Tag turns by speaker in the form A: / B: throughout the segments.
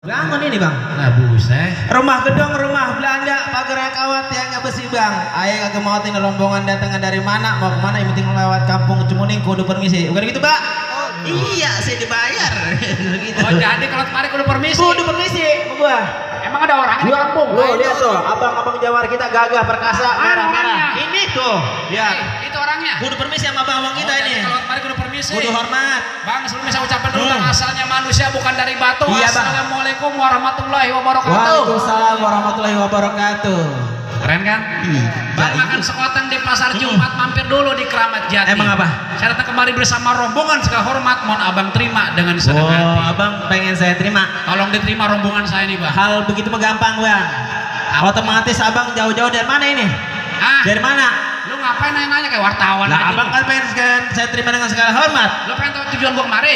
A: Bangun ini bang.
B: Nah buset.
A: Rumah gedung, rumah belanja, pagar kawat tiangnya besi bang. Ayah kagak mau tinggal rombongan datang dari mana, mau kemana, yang penting lewat kampung Cemuning kudu permisi. Bukan gitu pak? Oh, iya, saya dibayar. Gitu.
B: Oh jadi kalau kemarin kudu permisi.
A: Kudu permisi, sama gua.
B: Emang ada orangnya di kampung?
A: Lo lihat tuh, abang-abang Jawar kita gagah perkasa, merah-merah.
B: orangnya?
A: Ini tuh, ya.
B: Itu orangnya.
A: Kudu permisi sama abang kita
B: Oh,
A: ini.
B: jadi kalau kemarin kudu permisi.
A: Kudu hormat.
B: Bang sebelumnya saya ucapkan dulu bang, asalnya manusia bukan dari batu.
A: Iya, Bang.
B: Assalamualaikum warahmatullahi wabarakatuh.
A: Waalaikumsalam warahmatullahi wabarakatuh.
B: Keren kan? Bang makan sekoteng di pasar Jumat, mampir dulu di Keramat Jati.
A: Emang apa?
B: Saya datang kemari bersama rombongan segala hormat, mohon abang terima dengan senang hati.
A: Oh, abang pengen saya terima.
B: Tolong diterima rombongan saya nih bang.
A: Hal begitu mah gampang bang. Otomatis abang jauh-jauh dari mana ini?
B: Ah,
A: Dari mana?
B: lu ngapain nanya-nanya kayak wartawan
A: Lah
B: aja?
A: abang kan pengen saya terima dengan segala hormat.
B: Lu pengen tahu tujuan gua kemari?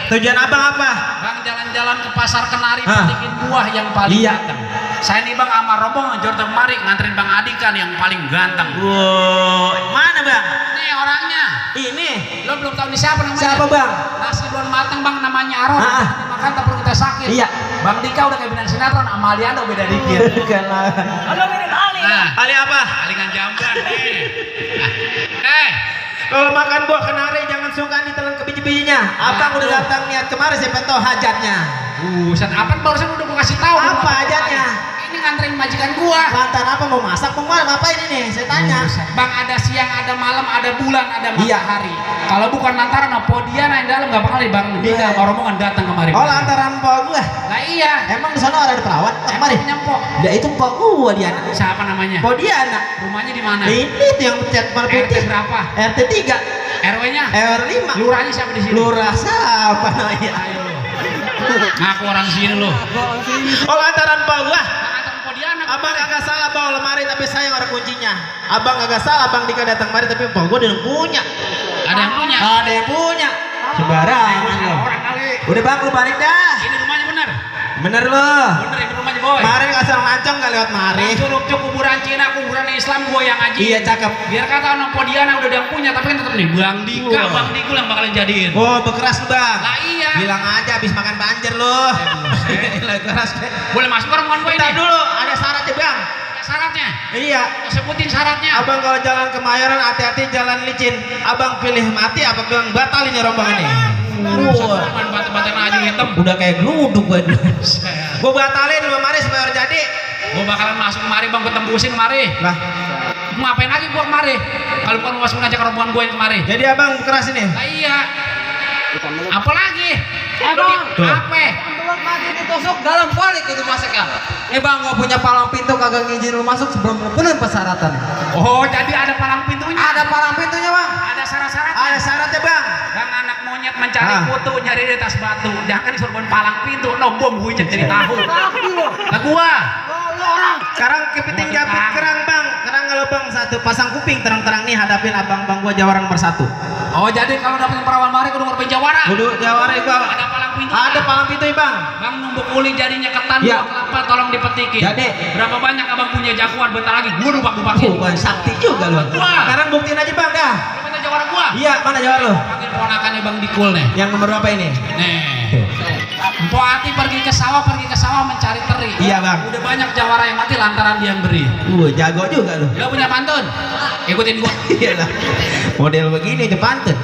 A: Tujuan abang apa?
B: Bang jalan-jalan ke pasar Kenari
A: Hah?
B: petikin buah yang paling
A: Iya.
B: ganteng. Saya nih bang sama rombongan Jordan kemari nganterin bang Adikan yang paling ganteng.
A: Wow, mana bang?
B: Nih orangnya.
A: Ini.
B: Lo belum tahu nih siapa namanya?
A: Siapa bang?
B: Nasi belum matang bang, namanya Aron.
A: Ah.
B: Makan tak perlu kita sakit.
A: Iya.
B: Bang Dika udah kayak bintang sinetron, sama Aliando beda dikit.
A: Halo beda kali.
B: Nah,
A: Kali apa?
B: alingan jamban nih.
A: Kalau makan buah kenari jangan sungkan ditelan ke biji-bijinya. Abang udah
B: Aduh.
A: datang niat kemarin saya pengen tahu hajatnya.
B: Buset, apa barusan udah gua kasih tahu.
A: Apa
B: gua mau
A: hajatnya?
B: ngapain. Ini nganterin majikan gua.
A: Lantaran apa mau masak mau ngapain ini? Saya tanya.
B: Buset, bang ada siang, ada malam, ada bulan, ada
A: Iya.
B: matahari. Kalau bukan lantaran Podiana yang dalam nggak bakal nih bang. Dia
A: Iya.
B: sama rombongan datang kemarin.
A: Oh lantaran empok gua.
B: Nah iya.
A: Emang di sana ada perawat?
B: Emang
A: Kemarin.
B: punya empok.
A: Ya itu empok gua dia.
B: Siapa namanya?
A: Empok dia anak.
B: Rumahnya di mana?
A: Ini tuh yang cat warna
B: RT
A: putih.
B: berapa?
A: RT 3,
B: RW-nya?
A: RW 5.
B: Lurahnya siapa di sini?
A: Lurah siapa namanya?
B: Ayo. Ngaku orang sini lo.
A: Oh lantaran empok gua.
B: Antar Podiana.
A: Abang kagak salah bawa lemari tapi saya ada kuncinya. Abang kagak salah, Bang Dika datang kemari tapi empok gua udah punya.
B: Ada yang punya.
A: Ada yang punya. Sembarangan lo.
B: Orang kali.
A: Udah bang, lu balik dah.
B: Ini rumahnya bener.
A: Bener lo.
B: Bener ini rumahnya boy.
A: Mari asal mancong gak lewat mari.
B: Curug kuburan Cina, kuburan Islam gua yang ngaji.
A: Iya cakep.
B: Biar kata anak Podiana udah ada yang punya, tapi kan tetap nih Bang Dika,
A: Wah.
B: Bang Dikul yang bakalan jadiin.
A: Oh bekeras lu bang.
B: Lah iya.
A: Bilang aja habis makan banjir lo. Lah keras.
B: Boleh masuk ke rombongan gua ini.
A: Bentar dulu, ada syaratnya bang.
B: Ada syaratnya.
A: Iya.
B: Sebutin syaratnya.
A: Abang kalau jalan ke Mayoran hati-hati jalan licin. Abang pilih mati apa bilang batal ini rombongan ini? Wah.
B: Cuman batu-batuan aja hitam.
A: Udah kayak geluduk gua.
B: Saya-
A: Gua batalin lu mari supaya jadi.
B: Gua bakalan masuk kemari bang, gua tembusin kemari.
A: Lah,
B: Mau ngapain lagi gua kemari? Kalau bukan mau masuk ngajak rombongan gua yang kemari.
A: jadi abang keras ini.
B: Lah iya. Apa lagi?
C: Bang.
A: Tuh.
B: Apa?
C: Belum mati ditusuk dalam balik itu masuknya. Bang nggak punya palang pintu kagak ngizin lu masuk sebelum bener persyaratan.
B: Oh, jadi ada palang pintunya.
C: Ada palang pintunya bang.
B: Ada syarat-syaratnya.
A: Ada syaratnya bang.
B: Bang anak monyet mencari
A: Ah.
B: kutu nyari di atas batu. Jangan disuruh palang pintu, nombom gue jadi tahu.
C: Laki lu.
B: Lah gua.
C: Lu orang.
A: Sekarang kepiting japit kerang bang. Kerang kalau bang satu pasang kuping terang-terang nih hadapin abang-bang gua Jawara nomor 1.
B: Oh, jadi kalau dapetin perawan mari kudu ngerti Jawara.
A: Kudu Jawara bang.
B: Ada palang pintu.
A: Ada palang pintu bang.
B: Bang numbuk uli jadinya ketan
A: Iya.
B: buah kelapa tolong dipetikin.
A: Jadi.
B: Berapa banyak abang punya jagoan bentar lagi gua dubak-dubakin.
A: Bukan sakti juga lu.
B: Wah.
A: Sekarang buktiin aja bang dah.
B: Lu minta Jawara gua.
A: Iya mana Jawara lu?
B: Panggil ponakannya Bang Dikul nih.
A: Yang nomor berapa ini?
B: Nih. Mpok Ati pergi ke sawah mencari teri.
A: Iya, Bang.
B: Udah banyak jawara yang mati lantaran dia yang beri.
A: Jago juga lu.
B: Lo punya pantun? Ikutin gua.
A: Iya lah. Model begini itu pantun.